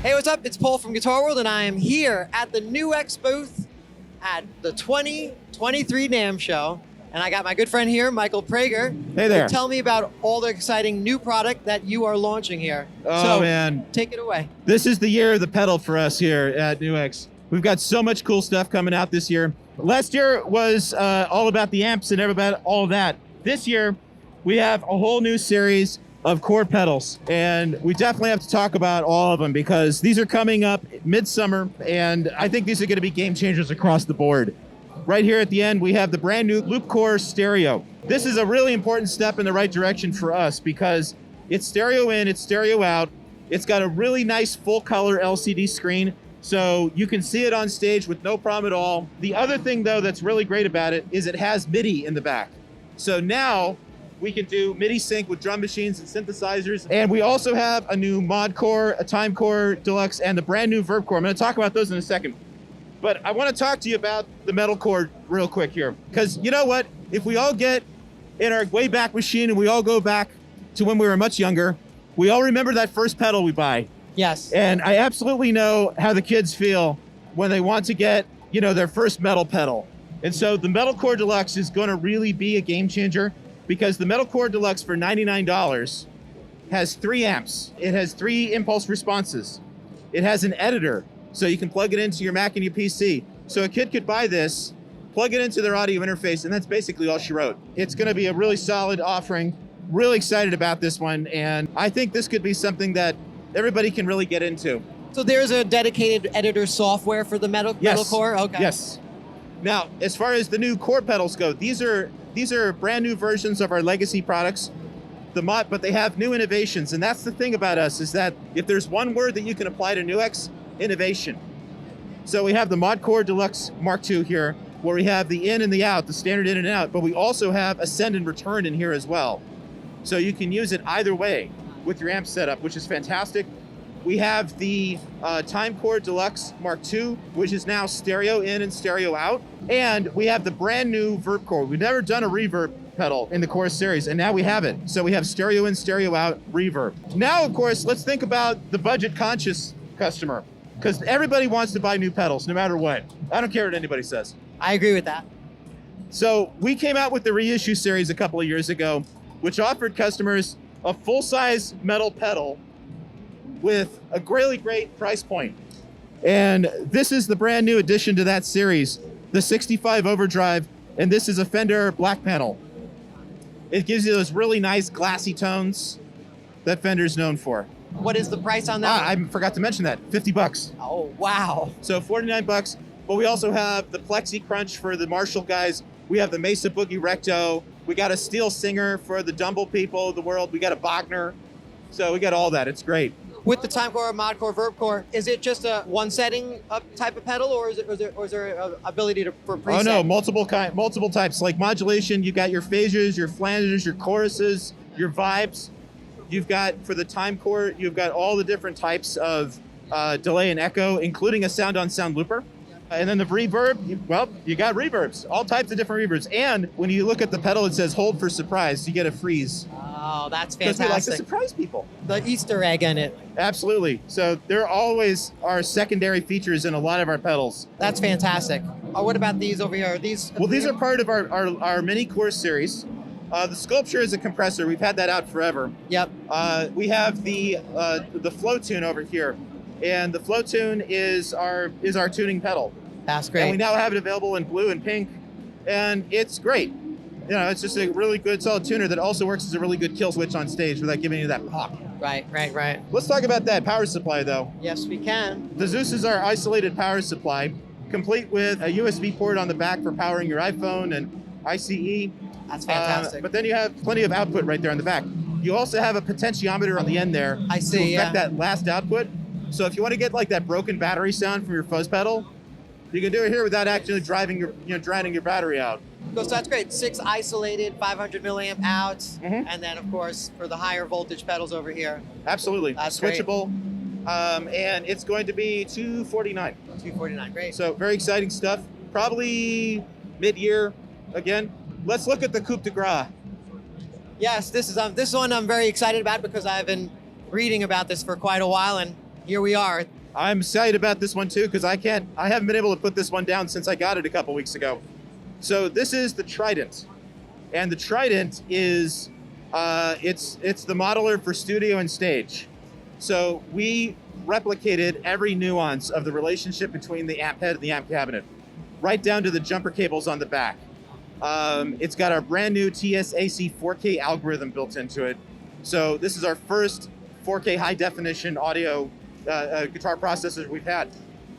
Hey, what's up? It's Paul from Guitar World, and I am here at the NUX booth at the 2023 NAMM show. And I got my good friend here, Michael Prager. Hey there. Tell me about all the exciting new product that you are launching here. Oh, man. Take it away. This is the year of the pedal for us here at NUX. We've got so much cool stuff coming out this year. Last year was all about the amps and about all that. This year, we have a whole new series of core pedals, and we definitely have to talk about all of them because these are coming up midsummer, and I think these are going to be game changers across the board. Right here at the end, we have the brand new Loop Core Stereo. This is a really important step in the right direction for us because it's stereo in, it's stereo out. It's got a really nice full color LCD screen, so you can see it on stage with no problem at all. The other thing though that's really great about it is it has MIDI in the back. So now we can do MIDI sync with drum machines and synthesizers. And we also have a new Mod Core, a Time Core Deluxe, and the brand new Verb Core. I'm gonna talk about those in a second. But I wanna talk to you about the metal core real quick here. Because you know what? If we all get in our way back machine and we all go back to when we were much younger, we all remember that first pedal we buy. Yes. And I absolutely know how the kids feel when they want to get, you know, their first metal pedal. And so the Metal Core Deluxe is gonna really be a game changer because the Metal Core Deluxe for $99 has 3 amps. It has 3 impulse responses. It has an editor, so you can plug it into your Mac and your PC. So a kid could buy this, plug it into their audio interface, and that's basically all she wrote. It's gonna be a really solid offering. Really excited about this one, and I think this could be something that everybody can really get into. So there's a dedicated editor software for the metal core? Okay. Yes. Now, as far as the new core pedals go, these are brand new versions of our legacy products, but they have new innovations. And that's the thing about us, is that if there's one word that you can apply to NUX, innovation. So we have the Mod Core Deluxe Mark II here, where we have the in and the out, the standard in and out, but we also have ascend and return in here as well. So you can use it either way with your amp setup, which is fantastic. We have the Time Core Deluxe Mark II, which is now stereo in and stereo out. And we have the brand new Verb Core. We've never done a reverb pedal in the Core series, and now we have it. So we have stereo in, stereo out, reverb. Now, of course, let's think about the budget conscious customer, because everybody wants to buy new pedals, no matter what. I don't care what anybody says. I agree with that. So we came out with the Reissue Series a couple of years ago, which offered customers a full-size metal pedal with a really great price point. And this is the brand new addition to that series, the 65 Overdrive, and this is a Fender black panel. It gives you those really nice glassy tones that Fender's known for. What is the price on that? I forgot to mention that, 50 bucks. Oh, wow. So 49 bucks, but we also have the Plexi Crunch for the Marshall guys. We have the Mesa Boogie Recto. We got a Steel Singer for the Dumble people of the world. We got a Bogner. So we got all that, it's great. With the Time Core, Mod Core, Verb Core, is it just a one setting up type of pedal, or is there an ability for preset? Oh no, multiple types. Like modulation, you got your phasers, your flanges, your choruses, your vibes. You've got, for the Time Core, you've got all the different types of delay and echo, including a sound-on-sound looper. And then the reverb, you got reverbs, all types of different reverbs. And when you look at the pedal, it says hold for surprise, you get a freeze. Oh, that's fantastic. Because we like to surprise people. The Easter egg in it. Absolutely. So there always are secondary features in a lot of our pedals. That's fantastic. What about these over here? These are part of our mini Core series. The Sculpture is a compressor. We've had that out forever. Yep. We have the Flow Tune over here. And the Flow Tune is our tuning pedal. That's great. And we now have it available in blue and pink, and it's great. You know, it's just a really good solid tuner that also works as a really good kill switch on stage without giving you that pop. Right. Let's talk about that power supply though. Yes, we can. The Zeus is our isolated power supply, complete with a USB port on the back for powering your iPhone and ICE. That's fantastic. But then you have plenty of output right there on the back. You also have a potentiometer on the end there I see, to affect that last output. So if you want to get like that broken battery sound from your fuzz pedal, you can do it here without actually draining your battery out. So that's great. 6 isolated 500 milliamp outs, and then of course for the higher voltage pedals over here. Absolutely, that's switchable, and it's going to be $249. $249, great. So very exciting stuff. Probably mid-year again. Let's look at the Coupe de Gras. Yes, this one I'm very excited about because I've been reading about this for quite a while, and here we are. I'm excited about this one too because I haven't been able to put this one down since I got it a couple weeks ago. So this is the Trident, and the Trident is it's the modeler for studio and stage. So we replicated every nuance of the relationship between the amp head and the amp cabinet, right down to the jumper cables on the back. It's got our brand new TS-AC 4K algorithm built into it. So this is our first 4K high definition audio guitar processor we've had.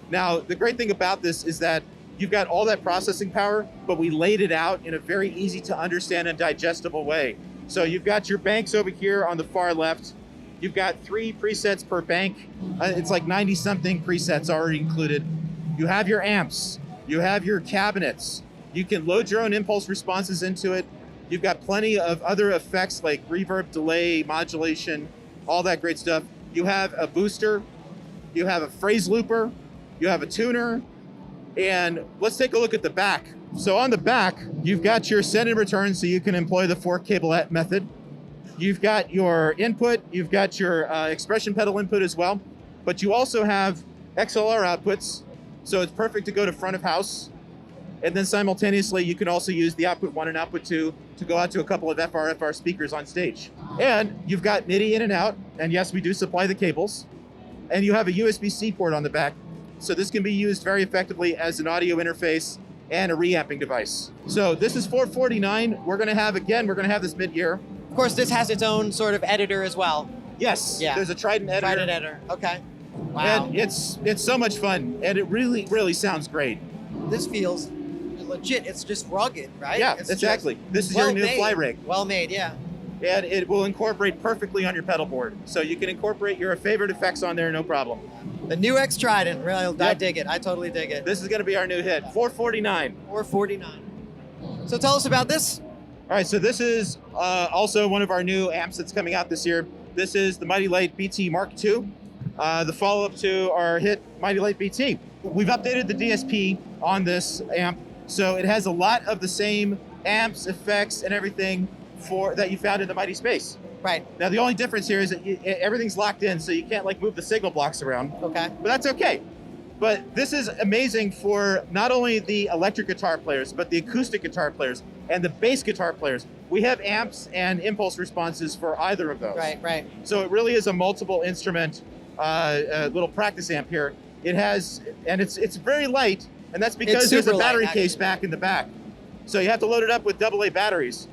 Now, the great thing about this is that you've got all that processing power, but we laid it out in a very easy to understand and digestible way. So you've got your banks over here on the far left. You've got 3 presets per bank. It's like 90 something presets already included. You have your amps, you have your cabinets. You can load your own impulse responses into it. You've got plenty of other effects like reverb, delay, modulation, all that great stuff. You have a booster, you have a phrase looper, you have a tuner, and let's take a look at the back. So on the back, you've got your send and return, so you can employ the 4 cablet method. You've got your input, you've got your expression pedal input as well, but you also have XLR outputs, so it's perfect to go to front of house. And then simultaneously, you can also use the output 1 and output 2 to go out to a couple of FR speakers on stage. And you've got MIDI in and out, and yes, we do supply the cables. And you have a USB-C port on the back, so this can be used very effectively as an audio interface and a reamping device. So this is $449. We're gonna have this mid-year. Of course, this has its own sort of editor as well. Yes, Yeah. There's a Trident editor. Trident editor, okay. Wow. And it's so much fun, and it really, really sounds great. This feels legit. It's just rugged, right? Yeah, It's exactly. just This is your new well-made. fly rig. Well made, yeah. And it will incorporate perfectly on your pedal board. So you can incorporate your favorite effects on there, no problem. The NUX Trident, really, I Yep. dig it. I totally dig it. This is gonna be our new hit, $449. $449. So tell us about this. All right, so this is also one of our new amps that's coming out this year. This is the Mighty Light BT Mark II, the follow-up to our hit Mighty Light BT. We've updated the DSP on this amp, so it has a lot of the same amps, effects, and everything that you found in the Mighty Space. Right, Now, the only difference here is that everything's locked in, so you can't like move the signal blocks around, okay. but that's okay. But this is amazing for not only the electric guitar players, but the acoustic guitar players and the bass guitar players. We have amps and impulse responses for either of those. Right. So it really is a multiple instrument little practice amp here. It has, and it's very light, and that's because there's a super battery light, case back in the back. So you have to load it up with AA batteries,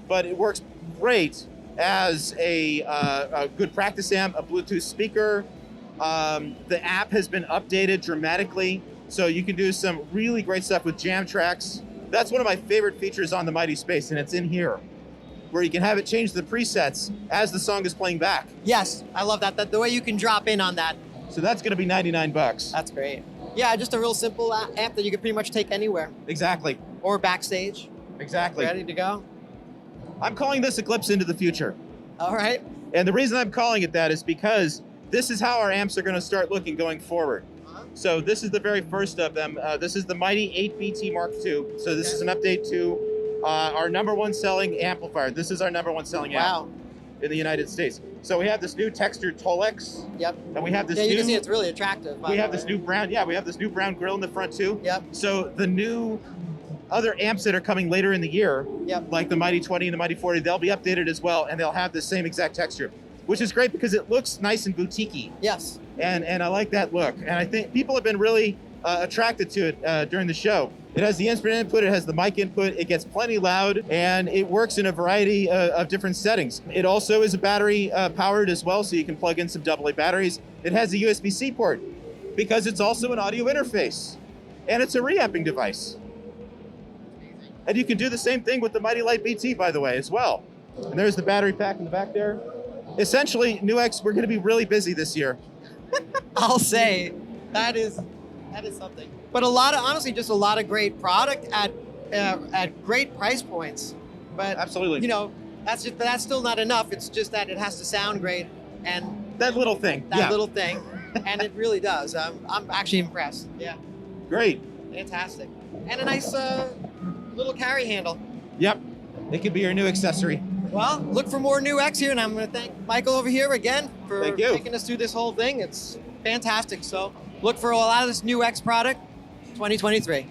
but it works great as a good practice amp, a Bluetooth speaker. The app has been updated dramatically, so you can do some really great stuff with jam tracks. That's one of my favorite features on the Mighty Space, and it's in here, where you can have it change the presets as the song is playing back. Yes, I love that. The way you can drop in on that, So that's gonna be $99. that's great. Yeah, just a real simple amp that you can pretty much take anywhere Exactly, or backstage, exactly. ready to go. I'm calling this a glimpse into the future. All right. And the reason I'm calling it that is because this is how our amps are gonna start looking going forward. So this is the very first of them. This is the Mighty 8BT Mark II. So this is an update to our #1 selling amplifier. This is our #1 selling amp Wow. in the United States. So we have this new textured Tolex, Yep. and we have this Yeah, you can see new, it's really attractive. by we the have way. this new brown, yeah, we have this new brown grill in the front too. Yep. So the new other amps that are coming later in the year, Yep. like the Mighty 20 and the Mighty 40, they'll be updated as well, and they'll have the same exact texture, which is great because it looks nice and boutique-y. Yes. And I like that look. And I think people have been really attracted to it during the show. It has the instrument input, it has the mic input, it gets plenty loud, and it works in a variety of different settings. It also is a battery powered as well, so you can plug in some AA batteries. It has a USB-C port because it's also an audio interface, and it's a reamping device. And you can do the same thing with the Mighty Light BT, by the way, as well. And there's the battery pack in the back there. Essentially, NUX, we're gonna be really busy this year. I'll say that is something. But honestly, just a lot of great product at great price points. But Absolutely. you know, that's still not enough. It's just that it has to sound great and That little thing. that yeah. little thing, and it really does. I'm actually impressed. Yeah, Great. fantastic, and a nice little carry handle. Yep. It could be your new accessory. Well, look for more NUX here, and I'm going to thank Michael over here again for Thank you. taking us through this whole thing. It's fantastic. So look for a lot of this NUX product 2023.